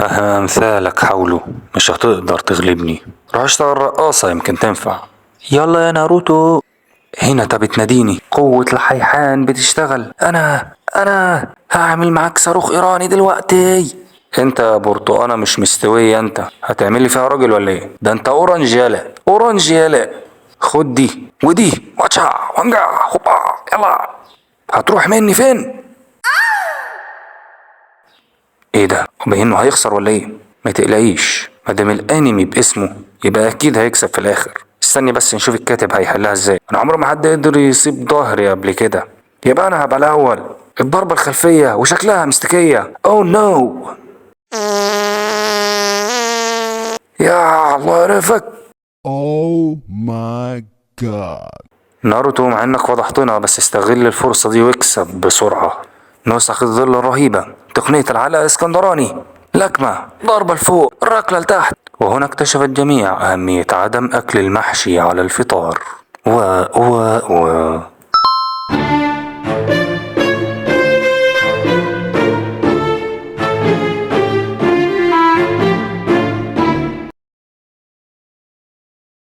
مهما أمثالك حاولوا مش هتقدر تغلبني. روح اشتغل رقاصة يمكن تنفع. يلا يا ناروتو. هنا انت بتناديني؟ قوة الحيحان بتشتغل. انا هعمل معاك صاروخ ايراني دلوقتي. انت يا برتقانة مش مستوية، انت هتعمل لي فيها راجل ولا ايه؟ ده انت اورنج يالا اورنج يالا. خد دي ودي واتشا وانجا هوبا يلا. هتروح مني فين؟ ايه ده؟ باين انه هيخسر ولا ايه؟ ما تقلقيش، مادام الانمي باسمه يبقى اكيد هيكسب في الاخر. استني بس نشوف الكاتب هيحلها ازاي. انا عمره ما حد قدر يصيب ظهري قبل كده، يبقى انا هبقى الاول. الضربة الخلفية وشكلها مستكية. اوه نو. يا الله يعرفك. Oh my god. ناروتو مع انك وضحتنا، بس استغل الفرصة دي واكسب بسرعة. نسخ الظل الرهيبة، تقنية العلاء الاسكندراني، لكمة، ضربة لفوق، ركلة لتحت. وهنا اكتشف الجميع أهمية عدم أكل المحشي على الفطار. و